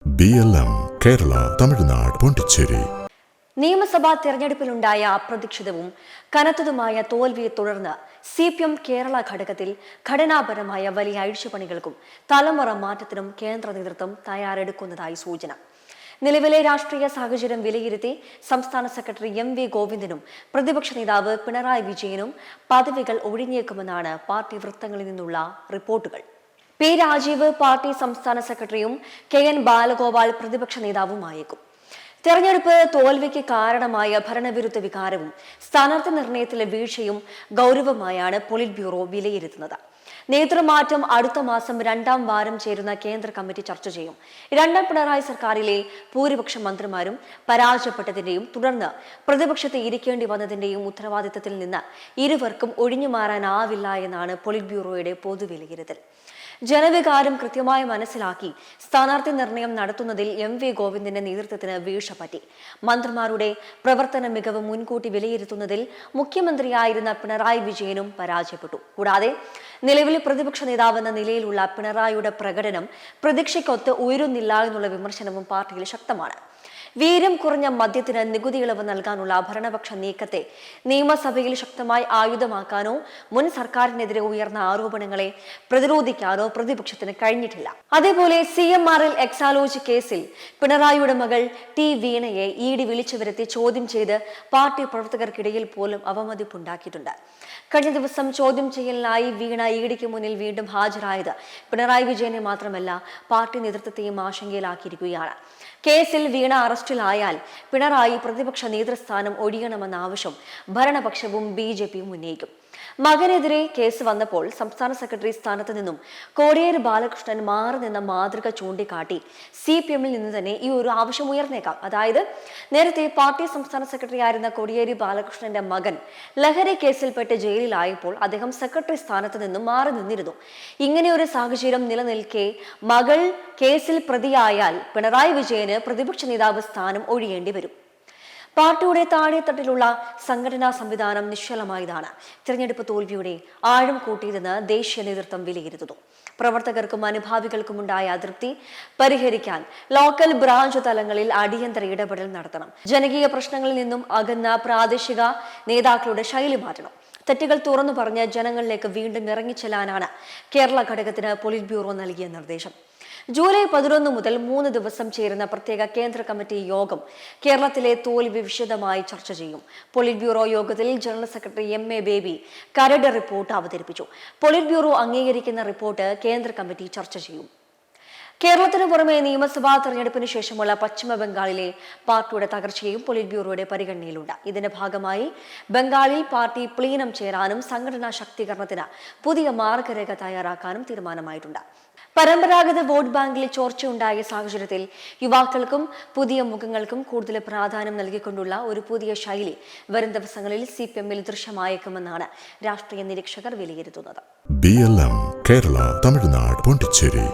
BLM Kerala Tamil Nadu Pondicherry. നിയമസഭാ തെരഞ്ഞെടുപ്പിലുണ്ടായ അപ്രതീക്ഷിതവും കനത്തതുമായ തോൽവിയെ തുടർന്ന് CPM Kerala ഘടകത്തിൽ ഘടനാപരമായ വലിയ അഴിച്ചുപണികൾക്കും തലമുറ മാറ്റത്തിനും കേന്ദ്ര നേതൃത്വം തയ്യാറെടുക്കുന്നതായി സൂചന. നിലവിലെ രാഷ്ട്രീയ സാഹചര്യം വിലയിരുത്തി സംസ്ഥാന സെക്രട്ടറി MV ഗോവിന്ദനും പ്രതിപക്ഷ നേതാവ് പിണറായി വിജയനും പദവികൾ ഒഴിഞ്ഞേക്കുമെന്നാണ് പാർട്ടി വൃത്തങ്ങളിൽ നിന്നുള്ള റിപ്പോർട്ടുകൾ. P. രാജീവ് പാർട്ടി സംസ്ഥാന സെക്രട്ടറിയും KN ബാലഗോപാൽ പ്രതിപക്ഷ നേതാവുമായേക്കും. തെരഞ്ഞെടുപ്പ് തോൽവിക്ക് കാരണമായ ഭരണവിരുദ്ധ വികാരവും സ്ഥാനാർത്ഥി നിർണയത്തിലെ വീഴ്ചയും ഗൗരവമായാണ് പോളിറ്റ് ബ്യൂറോ വിലയിരുത്തുന്നത്. നേതൃമാറ്റം അടുത്ത മാസം 2ാം വാരം ചേരുന്ന കേന്ദ്ര കമ്മിറ്റി ചർച്ച ചെയ്യും. രണ്ടാം പിണറായി സർക്കാരിലെ ഭൂരിപക്ഷ മന്ത്രിമാരും പരാജയപ്പെട്ടതിന്റെയും തുടർന്ന് പ്രതിപക്ഷത്തെ ഇരിക്കേണ്ടി വന്നതിന്റെയും ഉത്തരവാദിത്തത്തിൽ നിന്ന് ഇരുവർക്കും ഒഴിഞ്ഞു മാറാനാവില്ല എന്നാണ് പോളിറ്റ് ബ്യൂറോയുടെ പൊതുവിലയിരുത്തൽ. ജനവികാരം കൃത്യമായി മനസ്സിലാക്കി സ്ഥാനാർത്ഥി നിർണയം നടത്തുന്നതിൽ MV ഗോവിന്ദന്റെ നേതൃത്വത്തിന് വീഴ്ച പറ്റി. മന്ത്രിമാരുടെ പ്രവർത്തന മികവ് മുൻകൂട്ടി വിലയിരുത്തുന്നതിൽ മുഖ്യമന്ത്രിയായിരുന്ന പിണറായി വിജയനും പരാജയപ്പെട്ടു. കൂടാതെ നിലവിൽ പ്രതിപക്ഷ നേതാവെന്ന നിലയിലുള്ള പിണറായിയുടെ പ്രകടനം പ്രതീക്ഷയ്ക്കൊത്ത് ഉയരുന്നില്ല എന്നുള്ള വിമർശനവും പാർട്ടിയിൽ ശക്തമാണ്. വീര്യം കുറഞ്ഞ മദ്യത്തിന് നികുതി ഇളവ് നൽകാനുള്ള ഭരണപക്ഷ നീക്കത്തെ നിയമസഭയിൽ ശക്തമായി ആയുധമാക്കാനോ മുൻ സർക്കാരിനെതിരെ ഉയർന്ന ആരോപണങ്ങളെ പ്രതിരോധിക്കാനോ പ്രതിപക്ഷത്തിന് കഴിഞ്ഞിട്ടില്ല. അതേപോലെ CMRL എക്സാലോജി കേസിൽ പിണറായിയുടെ മകൾ T. വീണയെ ED വിളിച്ചു വരുത്തി ചോദ്യം ചെയ്ത് പാർട്ടി പ്രവർത്തകർക്കിടയിൽ പോലും അവമതിപ്പുണ്ടാക്കിയിട്ടുണ്ട്. കഴിഞ്ഞ ദിവസം ചോദ്യം ചെയ്യലിനായി വീണ EDക്ക് മുന്നിൽ വീണ്ടും ഹാജരായത് പിണറായി വിജയനെ മാത്രമല്ല പാർട്ടി നേതൃത്വത്തെയും ആശങ്കയിലാക്കിയിരിക്കുകയാണ്. കേസിൽ വീണ അറസ്റ്റിലായാൽ പിണറായി പ്രതിപക്ഷ നേതൃസ്ഥാനം ഒഴിയണമെന്ന ആവശ്യം ഭരണപക്ഷവും BJPയും ഉന്നയിക്കും. മകനെതിരെ കേസ് വന്നപ്പോൾ സംസ്ഥാന സെക്രട്ടറി സ്ഥാനത്ത് നിന്നും കോടിയേരി ബാലകൃഷ്ണൻ മാറി നിന്ന മാതൃക ചൂണ്ടിക്കാട്ടി CPMൽ നിന്ന് തന്നെ ഈ ഒരു ആവശ്യം ഉയർന്നേക്കാം. അതായത് നേരത്തെ പാർട്ടി സംസ്ഥാന സെക്രട്ടറി ആയിരുന്ന കോടിയേരി ബാലകൃഷ്ണന്റെ മകൻ ലഹരി കേസിൽപ്പെട്ട് ജയിലിലായപ്പോൾ അദ്ദേഹം സെക്രട്ടറി സ്ഥാനത്ത് നിന്നും മാറി നിന്നിരുന്നു. ഇങ്ങനെ ഒരു സാഹചര്യം നിലനിൽക്കെ മകൾ കേസിൽ പ്രതിയായാൽ പിണറായി വിജയന് പ്രതിപക്ഷ നേതാവ് സ്ഥാനം ഒഴിയേണ്ടി വരും. പാർട്ടിയുടെ താഴെത്തട്ടിലുള്ള സംഘടനാ സംവിധാനം നിശ്ചലമായതാണ് തിരഞ്ഞെടുപ്പ് തോൽവിയുടെ ആഴം കൂട്ടിയതെന്ന് ദേശീയ നേതൃത്വം വിലയിരുത്തുന്നു. പ്രവർത്തകർക്കും അനുഭാവികൾക്കുമുണ്ടായ അതൃപ്തി പരിഹരിക്കാൻ ലോക്കൽ ബ്രാഞ്ച് തലങ്ങളിൽ അടിയന്തര ഇടപെടൽ നടത്തണം. ജനകീയ പ്രശ്നങ്ങളിൽ നിന്നും അകന്ന പ്രാദേശിക നേതാക്കളുടെ ശൈലി മാറ്റണം. തെറ്റുകൾ തുറന്നു പറഞ്ഞ് ജനങ്ങളിലേക്ക് വീണ്ടും ഇറങ്ങിച്ചെല്ലാനാണ് കേരള ഘടകത്തിന് പോളിറ്റ് ബ്യൂറോ നൽകിയ നിർദ്ദേശം. ജൂലൈ 11 മുതൽ 3 ദിവസം ചേരുന്ന പ്രത്യേക കേന്ദ്ര കമ്മിറ്റി യോഗം കേരളത്തിലെ തോൽവി വിശദമായി ചർച്ച ചെയ്യും. പോളിറ്റ് ബ്യൂറോ യോഗത്തിൽ ജനറൽ സെക്രട്ടറി MA ബേബി കരട് റിപ്പോർട്ട് അവതരിപ്പിച്ചു. പോളിറ്റ് ബ്യൂറോ അംഗീകരിക്കുന്ന റിപ്പോർട്ട് കേന്ദ്ര കമ്മിറ്റി ചർച്ച ചെയ്യും. കേരളത്തിന് പുറമെ നിയമസഭാ തെരഞ്ഞെടുപ്പിന് ശേഷമുള്ള പശ്ചിമ ബംഗാളിലെ പാർട്ടിയുടെ തകർച്ചയും പോളിറ്റ് ബ്യൂറോയുടെ പരിഗണനയിലുണ്ട്. ഇതിന്റെ ഭാഗമായി ബംഗാളിൽ പാർട്ടി പ്ലീനം ചേരാനും സംഘടനാ ശാക്തീകരണത്തിന് പുതിയ മാർഗരേഖ തയ്യാറാക്കാനും തീരുമാനമായിട്ടുണ്ട്. പരമ്പരാഗത വോട്ട് ബാങ്കിൽ ചോർച്ചയുണ്ടായ സാഹചര്യത്തിൽ യുവാക്കൾക്കും പുതിയ മുഖങ്ങൾക്കും കൂടുതൽ പ്രാധാന്യം നൽകിക്കൊണ്ടുള്ള ഒരു പുതിയ ശൈലി വരും ദിവസങ്ങളിൽ CPMൽ ദൃശ്യമായേക്കുമെന്നാണ് രാഷ്ട്രീയ നിരീക്ഷകർ വിലയിരുത്തുന്നത്. BLM കേരള തമിഴ്നാട് പോണ്ടിച്ചേരി.